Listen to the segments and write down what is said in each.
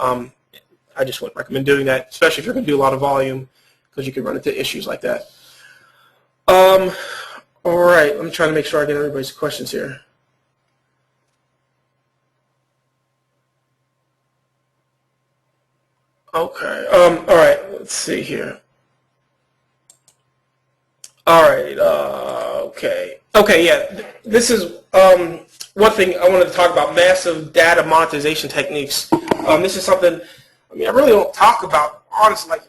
I just wouldn't recommend doing that, especially if you're going to do a lot of volume, because you can run into issues like that. All right, I'm trying to make sure I get everybody's questions here. Okay. All right. Let's see here. All right. Okay. Okay. Yeah. This is one thing I wanted to talk about: massive data monetization techniques. This is something. I mean, I really don't talk about, honestly. Like,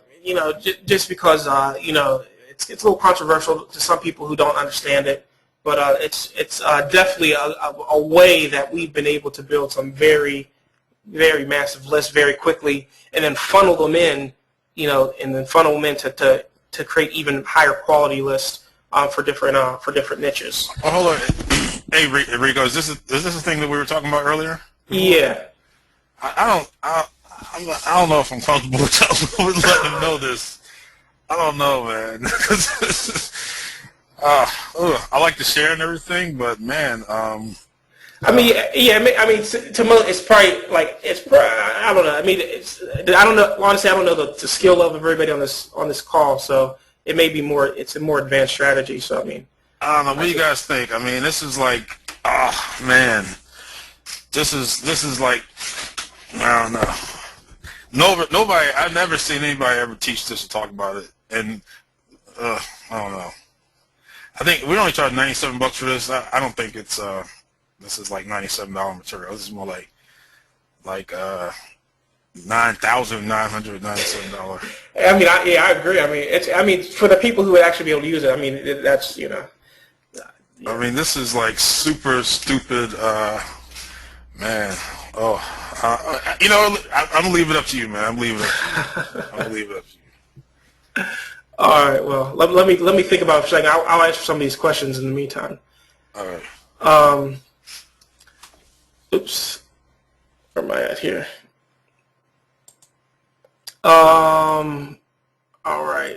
just because it's a little controversial to some people who don't understand it. But it's definitely a way that we've been able to build some very, very massive lists very quickly, and then funnel them in, to create even higher quality lists for different niches. Oh, hold on, hey Rico, is this the thing that we were talking about earlier? Yeah. I don't know if I'm comfortable with letting them know this. I don't know, man. I like to share and everything, but man, I mean, to most, it's probably like I don't know. I mean, I don't know. Honestly, I don't know the skill level of everybody on this call, so it may be more. It's a more advanced strategy. So I mean, I don't know. What do you guys think? I mean, this is like, man, this is like, I don't know. Nobody. I've never seen anybody ever teach this or talk about it, and I don't know. I think we only charge $97 for this. I don't think it's this is like $97 material. This is more like $9,997. I mean, I agree. I mean, for the people who would actually be able to use it, I mean, that's Yeah. I mean, this is like super stupid, man. Oh, I'm gonna leave it up to you, man. I'm gonna leave it up to you. All right. Well, let me think about it for a second. I'll answer some of these questions in the meantime. All right. Oops. Where am I at here? All right.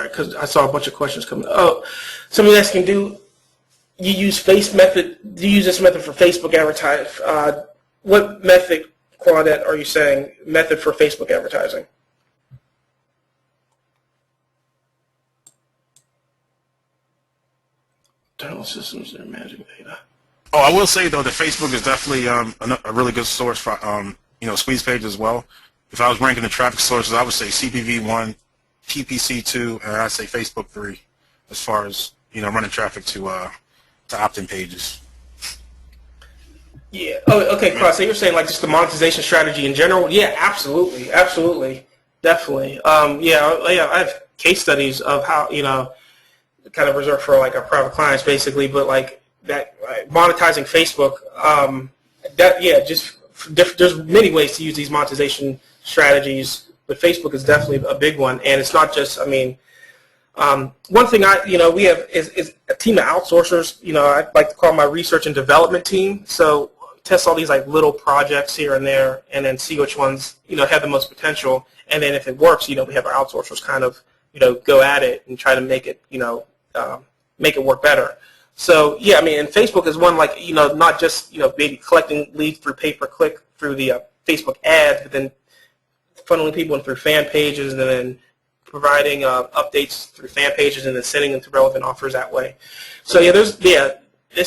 Because I saw a bunch of questions coming. Oh, somebody asking, do you use this method for Facebook advertising? What method, Claudette, are you saying? Method for Facebook advertising? Internal systems that are managing data. Oh, I will say though that Facebook is definitely a really good source for squeeze page as well. If I was ranking the traffic sources, I would say CPV 1, PPC 2, and I'd say Facebook 3, as far as running traffic to opt-in pages. Yeah. Oh, okay, Cross. So you're saying like just the monetization strategy in general? Yeah, absolutely, definitely. Yeah, I have case studies of how kind of reserved for like our private clients basically, but like that monetizing Facebook. There's many ways to use these monetization strategies, but Facebook is definitely a big one, and it's not just. I mean, one thing we have is a team of outsourcers. I like to call my research and development team. So test all these like little projects here and there, and then see which ones have the most potential, and then if it works, we have our outsourcers kind of go at it and try to make it make it work better. So yeah, I mean, and Facebook is one like not just maybe collecting leads through pay-per-click through the Facebook ads, but then funneling people in through fan pages, and then providing updates through fan pages, and then sending them to relevant offers that way. So yeah, this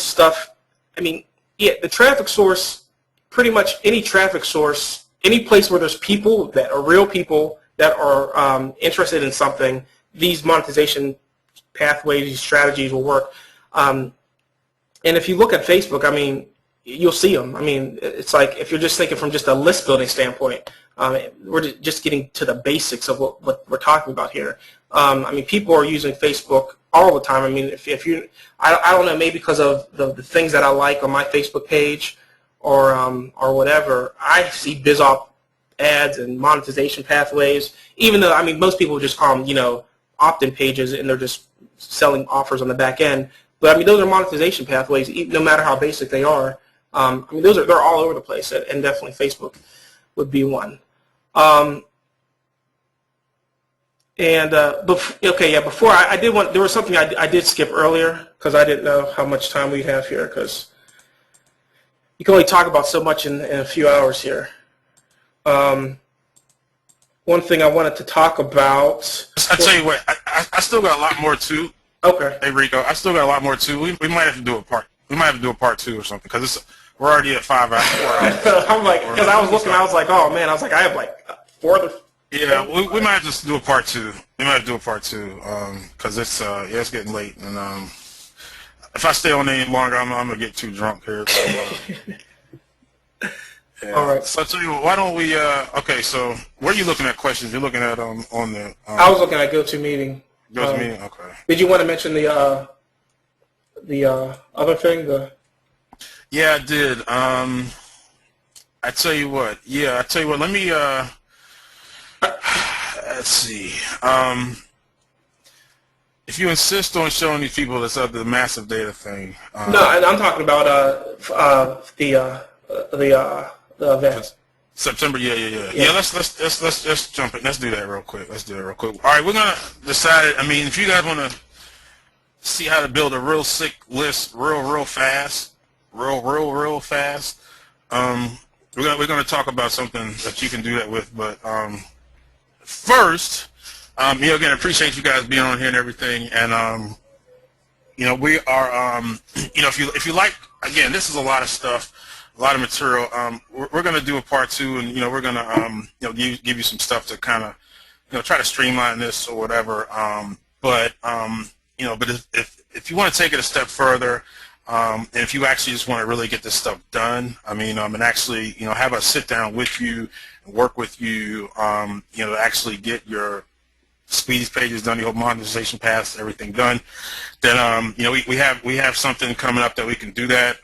stuff. I mean, yeah, the traffic source, pretty much any traffic source, any place where there's people that are real people that are interested in something, these monetization pathways, these strategies will work. And if you look at Facebook, I mean, you'll see them. I mean, it's like if you're just thinking from just a list building standpoint, we're just getting to the basics of what we're talking about here. I mean, people are using Facebook all the time. I mean, if you, I don't know, maybe because of the things that I like on my Facebook page or whatever, I see BizOp ads and monetization pathways, even though, I mean, most people just call them, opt-in pages, and they're just selling offers on the back end. But I mean, those are monetization pathways, no matter how basic they are. I mean, they're all over the place, and definitely Facebook would be one. Before I did there was something I did skip earlier because I didn't know how much time we'd have here, because you can only talk about so much in a few hours here. One thing I wanted to talk about. I tell you what, I still got a lot more too. Okay. Hey Rico, I still got a lot more too. We might have to do a part. We might have to do a part 2 or something because we're already at 5 hours. 4 hours. I'm like, because I was looking, I was like, oh man, I was like, I have like 4 other. Yeah, we might have to do a part 2. We might have to do a part 2 because it's getting late, and if I stay on any longer, I'm gonna get too drunk here. So, yeah. All right. So I tell you what, why don't we? Okay, so where are you looking at questions? You're looking at on the. I was looking at GoToMeeting. GoToMeeting. Okay. Did you want to mention the other thing? Yeah, I did. I tell you what. Yeah, I tell you what. Let me. Let's see. If you insist on showing these people this other massive data thing. No, and I'm talking about the event. September, yeah. Let's jump in. Let's do that real quick. All right, we're gonna decide it. I mean, if you guys want to see how to build a real sick list, real fast, real fast, we're gonna talk about something that you can do that with. But first, again, I appreciate you guys being on here and everything, and we are, if you like, again, this is a lot of stuff. A lot of material. We're going to do a part 2, and we're going to give you some stuff to kind of try to streamline this or whatever. But if you want to take it a step further, and if you actually just want to really get this stuff done, and actually have us sit down with you and work with you, to actually get your squeeze pages done, your whole monetization paths, everything done, then we have something coming up that we can do that.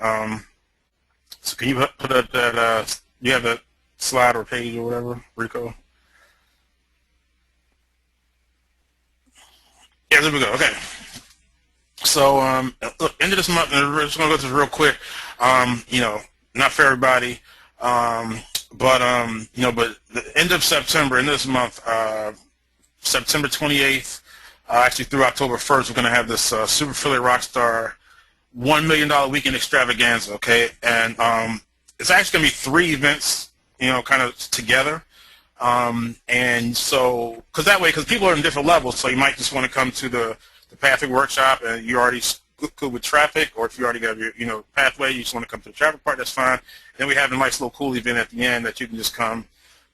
So can you put up that, you have that slide or page or whatever, Rico? Yeah, there we go, okay. So, look, end of this month, and we're just going to go through this real quick, not for everybody, but the end of September, end of this month, September 28th, actually through October 1st, we're going to have this Super Affiliate Rockstar $1 million weekend extravaganza, okay? And it's actually going to be 3 events, kind of together. And so, because people are in different levels, so you might just want to come to the Pathway Workshop and you're already good with traffic, or if you already got your pathway, you just want to come to the traffic part, that's fine. Then we have a nice little cool event at the end that you can just come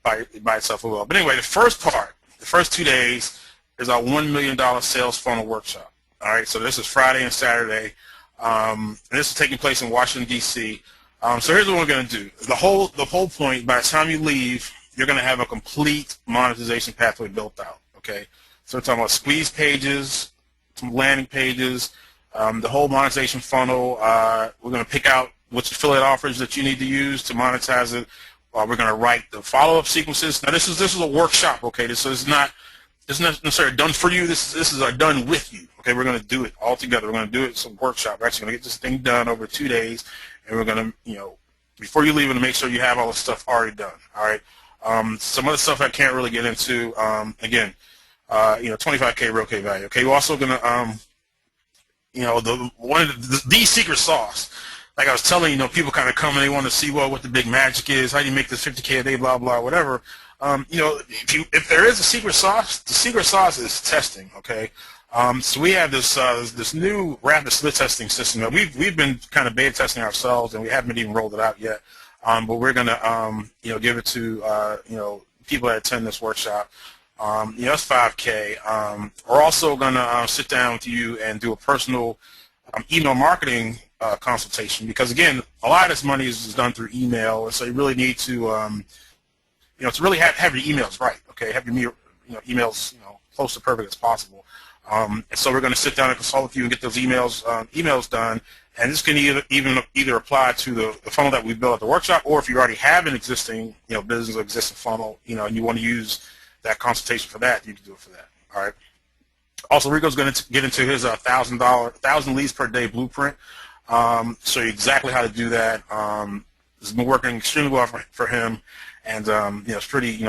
by itself as well. But anyway, the first part, the first 2 days, is our $1 million sales funnel workshop. All right, so this is Friday and Saturday. And this is taking place in Washington, D.C. So here's what we're going to do. The whole point, by the time you leave, you're going to have a complete monetization pathway built out, okay? So we're talking about squeeze pages, some landing pages, the whole monetization funnel. We're going to pick out which affiliate offers that you need to use to monetize it. We're going to write the follow-up sequences. Now, this is a workshop, okay? This is not necessarily done for you. This is done with you. Okay, we're going to do it all together. We're going to do it. It's a workshop. We're actually going to get this thing done over 2 days, and we're going to, before you leave, to make sure you have all the stuff already done. All right. Some other stuff I can't really get into. Again, 25K real K value. Okay, we're also going to, the secret sauce. Like I was telling people kind of come and they want to see what the big magic is. How do you make this 50K a day? Blah blah whatever. If there is a secret sauce, the secret sauce is testing. Okay. So we have this new rapid split testing system that we've been kind of beta testing ourselves, and we haven't even rolled it out yet. But we're gonna give it to people that attend this workshop. That's 5K. We're also gonna sit down with you and do a personal email marketing consultation, because again, a lot of this money is done through email, and so you really need to to really have your emails right. Okay, have your emails close to perfect as possible. And so we're going to sit down and consult with you and get those emails done. And this can either apply to the funnel that we built at the workshop, or if you already have an existing business or existing funnel, and you want to use that consultation for that, you can do it for that. All right. Also, Rico's going to get into his $1,000 leads per day blueprint. Show you exactly how to do that. It's been working extremely well for him, and it's pretty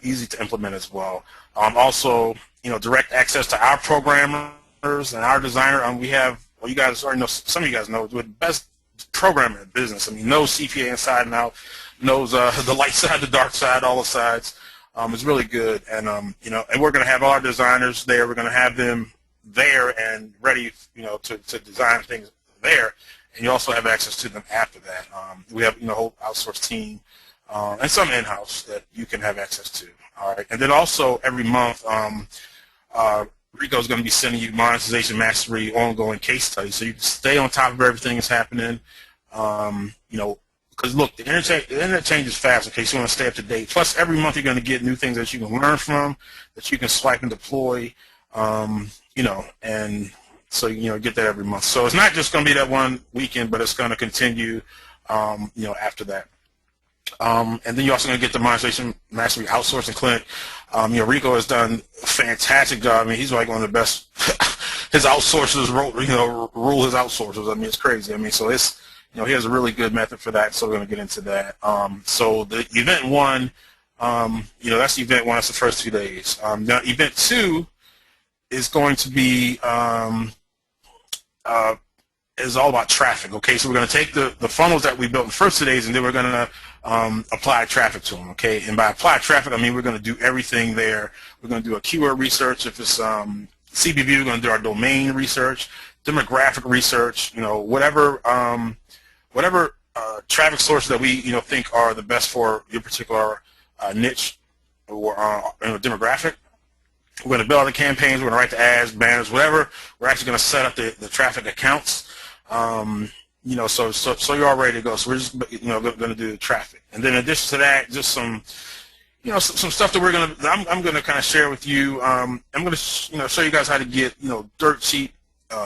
easy to implement as well. Also, direct access to our programmers and our designer. We have, well, you guys already know, some of you guys know, we're the best programming a business. I mean, knows CPA inside and out, knows the light side, the dark side, all the sides. It's really good, and and we're going to have all our designers there. We're going to have them there and ready, to design things there, and you also have access to them after that. We have a whole outsourced team and some in-house that you can have access to. All right, and then also every month, Rico is going to be sending you monetization mastery ongoing case studies, so you can stay on top of everything that's happening. Because look, the internet changes fast. Okay, so you want to stay up to date. Plus, every month you're going to get new things that you can learn from, that you can swipe and deploy. And so get that every month. So it's not just going to be that one weekend, but it's going to continue, after that. And then you're also going to get the monetization mastery outsourcing clinic. Rico has done a fantastic job. I mean, he's like one of the best. His outsourcers rule his outsourcers. I mean, it's crazy. I mean, so it's. He has a really good method for that, so we're going to get into that. So the event one, that's event one. That's the first 2 days. Now, event two is going to be is all about traffic. Okay, so we're going to take the funnels that we built in the first 2 days, and then we're going to apply traffic to them. Okay, and by apply traffic, I mean we're going to do everything there. We're going to do a keyword research. If it's CBV, we're going to do our domain research, demographic research. Whatever traffic sources that we think are the best for your particular niche or demographic. We're going to build the campaigns. We're going to write the ads, banners, whatever. We're actually going to set up the traffic accounts. So you're all ready to go. So we're just going to do the traffic, and then in addition to that, just some some stuff that I'm going to kind of share with you. I'm going to show you guys how to get dirt cheap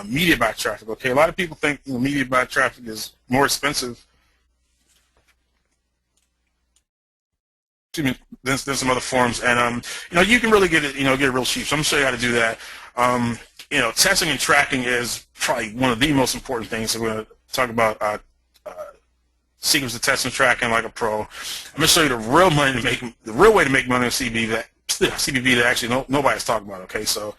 media buy traffic. Okay, a lot of people think media buy traffic is more expensive than some other forms, and you can really get it get it real cheap. So I'm gonna show you how to do that. Testing and tracking is probably one of the most important things. So we're gonna talk about sequence of testing and tracking like a pro. I'm gonna show you the real way to make money on CBV that actually nobody's talking about. Okay, so.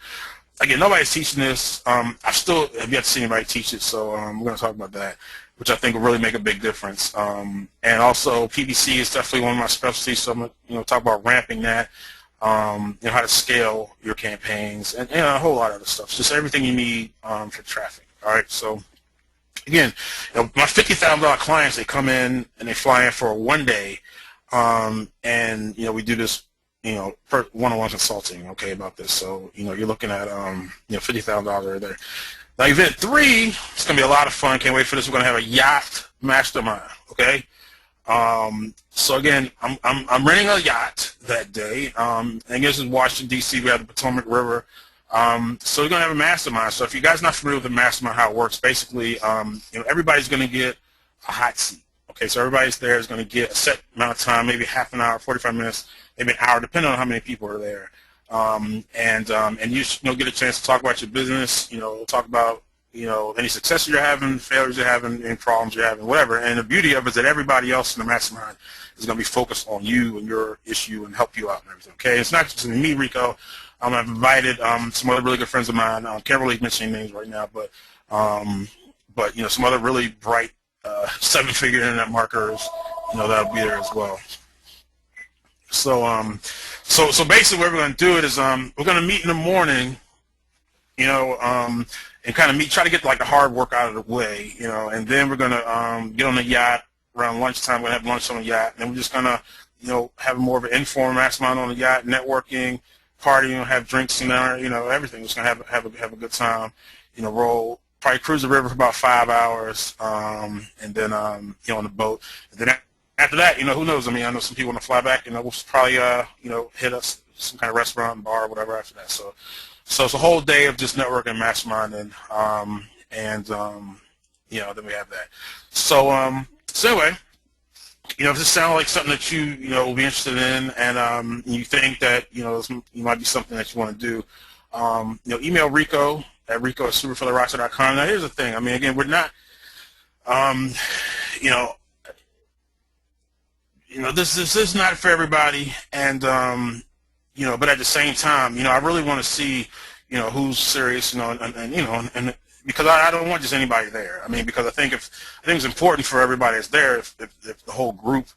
Again, nobody's teaching this. I still have yet to see anybody teach it, so we're going to talk about that, which I think will really make a big difference. And also, PPC is definitely one of my specialties, so I'm going to talk about ramping that, how to scale your campaigns, and a whole lot of other stuff. Just everything you need for traffic. All right, so again, my $50,000 clients, they come in and they fly in for 1 day, and we do this. Per one-on-one consulting, okay, about this. So, you're looking at, $50,000 right there. Now, event 3, it's going to be a lot of fun. Can't wait for this. We're going to have a yacht mastermind, okay? So, again, I'm renting a yacht that day. And this is Washington, D.C. We have the Potomac River. So we're going to have a mastermind. So if you guys are not familiar with the mastermind, how it works, basically, everybody's going to get a hot seat. Okay, so everybody's there is going to get a set amount of time, maybe half an hour, 45 minutes, maybe an hour, depending on how many people are there. And you get a chance to talk about your business, talk about, any successes you're having, failures you're having, any problems you're having, whatever. And the beauty of it is that everybody else in the mastermind is going to be focused on you and your issue and help you out and everything. Okay, it's not just me, Rico. I've invited some other really good friends of mine. Can't really mention names right now, but some other really bright seven-figure internet marketers, that'll be there as well. So basically, what we're going to do is we're going to meet in the morning, and kind of try to get like the hard work out of the way, and then we're going to get on the yacht around lunchtime. We're going to have lunch on the yacht, and then we're just going to, have more of an informal mastermind on the yacht, networking, partying, have drinks in there, everything. We're just going to have a good time, probably cruise the river for about 5 hours, and then, on the boat. And then after that, who knows? I mean, I know some people want to fly back, we'll probably, hit us some kind of restaurant, bar, whatever after that. So it's a whole day of just networking, masterminding, and then we have that. So anyway, if this sounds like something that you will be interested in, and you think that this might be something that you want to do, email Rico at rico@superfillerrockstar.com. Now here's the thing. I mean, again, we're not, this is not for everybody, and but at the same time, I really want to see, who's serious, and because I don't want just anybody there. I mean, because I think it's important for everybody that's there if the whole group,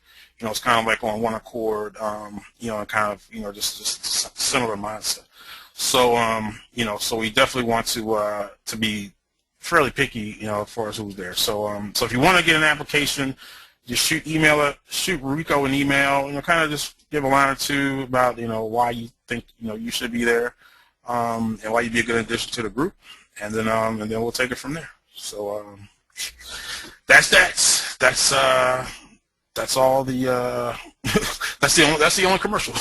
is kind of like on one accord, and kind of, just similar mindset. So, so we definitely want to be fairly picky, as far as who's there. So, so if you want to get an application, just shoot Rico an email, kind of just give a line or two about, why you think, you should be there, and why you'd be a good addition to the group, and then we'll take it from there. So, that's all the, that's the only commercial.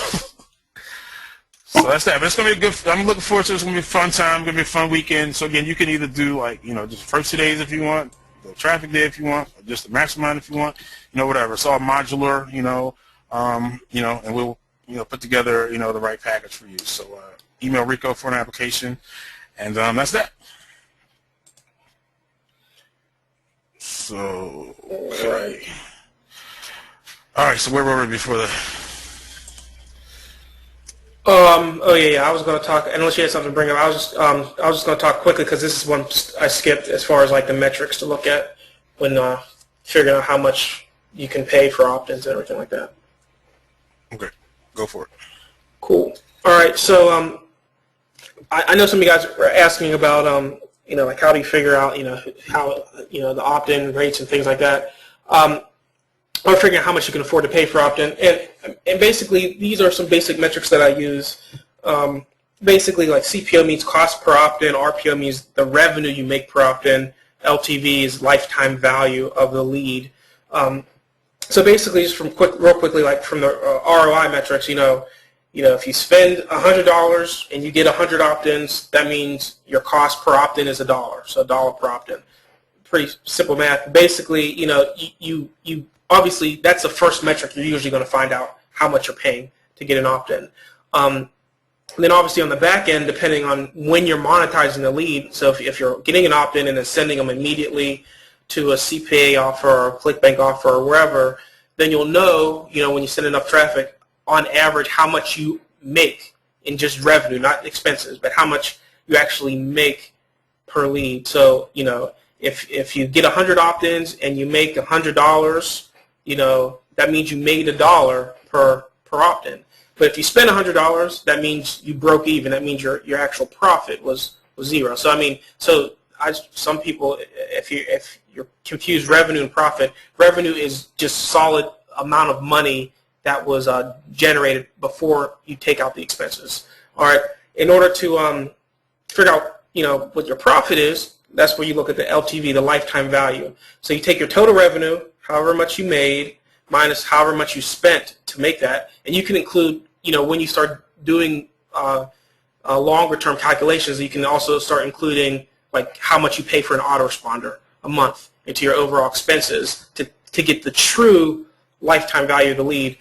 So that's that. But it's gonna be a good. I'm looking forward to it. It's gonna be a fun time. It's gonna be a fun weekend. So again, you can either do just the first 2 days if you want, the traffic day if you want, or just the mastermind if you want. Whatever. It's all modular. And we'll put together the right package for you. So email Rico for an application, and that's that. So okay. All right. So where were we before the? Oh yeah. I was going to talk. Unless you had something to bring up, I was just going to talk quickly because this is one I skipped as far as like the metrics to look at when figuring out how much you can pay for opt-ins and everything like that. Okay, go for it. Cool. All right. So I know some of you guys were asking about like how do you figure out how the opt-in rates and things like that. Or figuring out how much you can afford to pay for opt-in. And basically, these are some basic metrics that I use. Basically, like CPO means cost per opt-in, RPO means the revenue you make per opt-in, LTV is lifetime value of the lead. So basically, just real quickly, like from the ROI metrics, if you spend $100 and you get 100 opt-ins, that means your cost per opt-in is $1, so $1 per opt-in. Pretty simple math. Basically, you obviously, that's the first metric you're usually going to find out how much you're paying to get an opt-in. Then obviously on the back end, depending on when you're monetizing the lead, so if you're getting an opt-in and then sending them immediately to a CPA offer or a ClickBank offer or wherever, then you'll know, when you send enough traffic, on average, how much you make in just revenue, not expenses, but how much you actually make per lead. So, if you get 100 opt-ins and you make $100, that means you made $1 per opt-in. But if you spend $100, that means you broke even. That means your actual profit was zero. So some people, if you're confused revenue and profit, revenue is just solid amount of money that was generated before you take out the expenses. All right. In order to figure out what your profit is, that's where you look at the LTV, the lifetime value. So you take your total revenue, however much you made, minus however much you spent to make that, and you can include, when you start doing longer-term calculations, you can also start including like how much you pay for an autoresponder a month into your overall expenses to get the true lifetime value of the lead.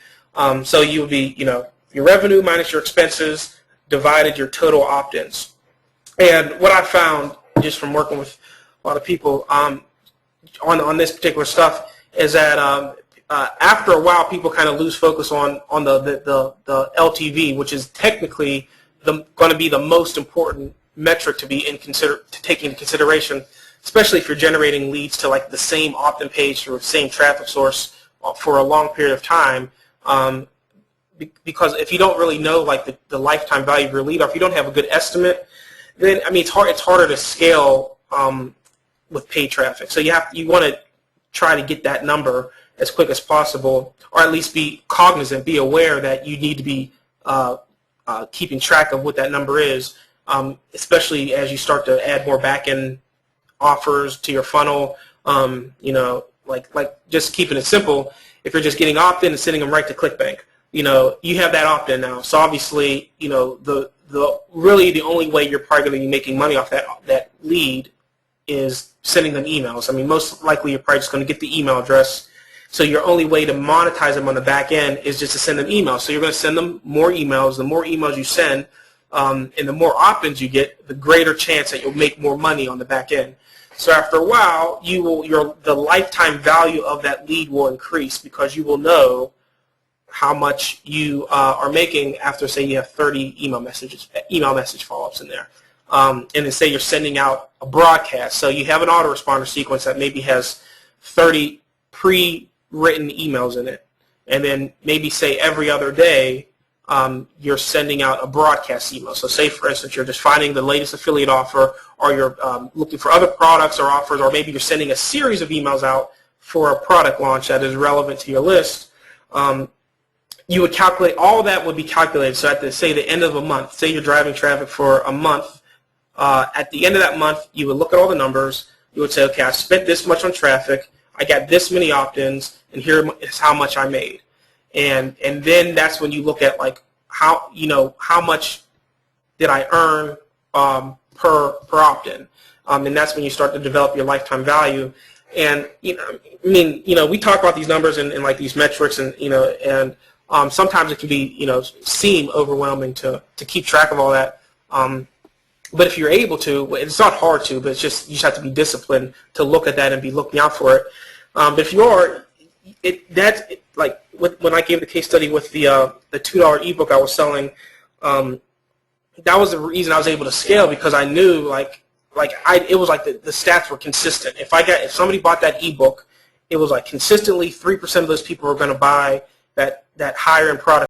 So you would be, your revenue minus your expenses divided your total opt-ins. And what I found just from working with a lot of people on this particular stuff is that after a while, people kind of lose focus on the LTV, which is technically going to be the most important metric to take into consideration, especially if you're generating leads to like the same opt-in page or the same traffic source for a long period of time. Because if you don't really know like the lifetime value of your lead, or if you don't have a good estimate, then it's harder to scale with paid traffic. So you want to try to get that number as quick as possible, or at least be cognizant, be aware that you need to be keeping track of what that number is, especially as you start to add more back-end offers to your funnel. Like just keeping it simple. If you're just getting opt-in and sending them right to ClickBank, you have that opt-in now. So obviously, really the only way you're probably going to be making money off that lead is sending them emails. Most likely you're probably just going to get the email address. So your only way to monetize them on the back end is just to send them emails. So you're going to send them more emails. The more emails you send, and the more opt-ins you get, the greater chance that you'll make more money on the back end. So after a while, the lifetime value of that lead will increase because you will know how much you are making after, say, you have 30 email message follow-ups in there. and then say you're sending out a broadcast. So you have an autoresponder sequence that maybe has 30 pre-written emails in it, and then maybe say every other day you're sending out a broadcast email. So say, for instance, you're just finding the latest affiliate offer, or you're looking for other products or offers, or maybe you're sending a series of emails out for a product launch that is relevant to your list. You would calculate, all that would be calculated. So at the, say, the end of a month, say you're driving traffic for a month, at the end of that month, you would look at all the numbers. You would say, okay, I spent this much on traffic, I got this many opt-ins, and here is how much I made. And then that's when you look at, like, how much did I earn per opt-in, and that's when you start to develop your lifetime value. And we talk about these numbers and like these metrics, and sometimes it can be seem overwhelming to keep track of all that. But if you're able to, it's not hard to, but it's just you just have to be disciplined to look at that and be looking out for it. But if you are, like when I gave the case study with the $2 ebook I was selling, that was the reason I was able to scale, because I knew it was like the stats were consistent. If somebody bought that ebook, it was like consistently 3% of those people were going to buy that higher end product